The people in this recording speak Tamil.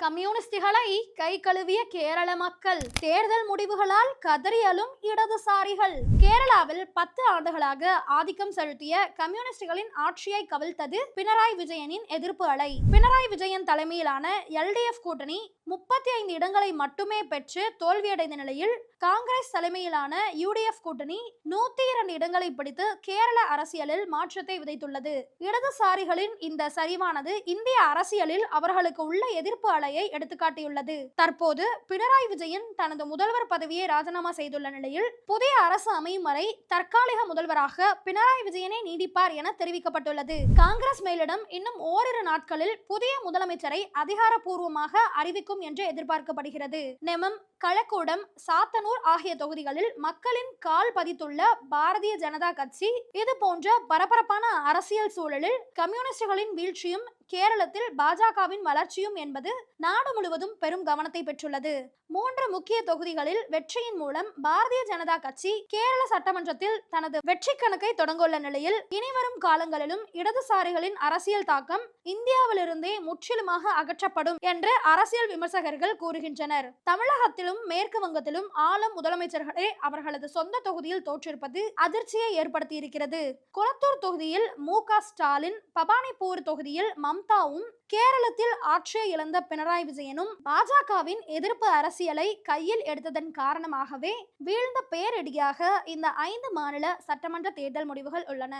கம்யூனிஸ்டுகளை கை கழுவிய கேரள மக்கள். தேர்தல் முடிவுகளால் கதறியலும் இடதுசாரிகள். கேரளாவில் 10 ஆண்டுகளாக ஆதிக்கம் செலுத்திய கம்யூனிஸ்டுகளின் ஆட்சியை கவிழ்த்தது பினராயி விஜயனின் எதிர்ப்பு அலை. பினராயி விஜயன் தலைமையிலான LDF கூட்டணி 35 இடங்களை மட்டுமே பெற்று தோல்வியடைந்த நிலையில் காங்கிரஸ் தலைமையிலான UDF கூட்டணி 102 இடங்களை பிடித்து கேரள அரசியலில் மாற்றத்தை விதைத்துள்ளது. இடதுசாரிகளின் இந்த சரிவானது இந்திய அரசியலில் அவர்களுக்கு உள்ள எதிர்ப்பு அலையை எடுத்துக்காட்டியுள்ளது. தற்போது பினராயி விஜயன் தனது முதல்வர் பதவியை ராஜினாமா செய்துள்ள நிலையில் புதிய அரசு அமையும் வரை தற்காலிக முதல்வராக பினராயி விஜயனே நீடிப்பார் என தெரிவிக்கப்பட்டுள்ளது. காங்கிரஸ் மேலிடம் இன்னும் ஓரிரு நாட்களில் புதிய முதலமைச்சரை அதிகாரப்பூர்வமாக அறிவிக்கும் என்று எதிர்பார்க்கப்படுகிறது. நெமம், களக்கூடம், சாத்தனூர் ஆகிய தொகுதிகளில் மக்களின் கால் பதித்துள்ள பாரதிய ஜனதா கட்சி இது போன்ற பரபரப்பான அரசியல் சூழலில் கம்யூனிஸ்டுகளின் வீழ்ச்சியும் கேரளத்தில் பாஜகவின் வளர்ச்சியும் என்பது நாடு முழுவதும் பெரும் கவனத்தை பெற்றுள்ளது. 3 முக்கிய தொகுதிகளில் வெற்றியின் மூலம் பாரதிய ஜனதா கட்சி கேரள சட்டமன்றத்தில் தனது வெற்றி கணக்கை தொடங்கவுள்ள நிலையில் இனிவரும் காலங்களிலும் இடதுசாரிகளின் அரசியல் தாக்கம் இந்தியாவிலிருந்தே முற்றிலுமாக அகற்றப்படும் என்று அரசியல் விமர்சகர்கள் கூறுகின்றனர். தமிழகத்திலும் மேற்கு வங்கத்திலும் ஆளும் முதலமைச்சர்களே அவர்களது சொந்த தொகுதியில் தோற்றிருப்பது அதிர்ச்சியை ஏற்படுத்தியிருக்கிறது. கொளத்தூர் தொகுதியில் MK ஸ்டாலின், பவானிபூர் தொகுதியில் மம்தாவும், கேரளத்தில் ஆட்சியை இழந்த பினராயி விஜயனும் பாஜகவின் எதிர்ப்பு அரசியலை கையில் எடுத்ததன் காரணமாகவே வீழ்ந்த பேரிடியாக இந்த 5 மாநில சட்டமன்ற தேர்தல் முடிவுகள் உள்ளன.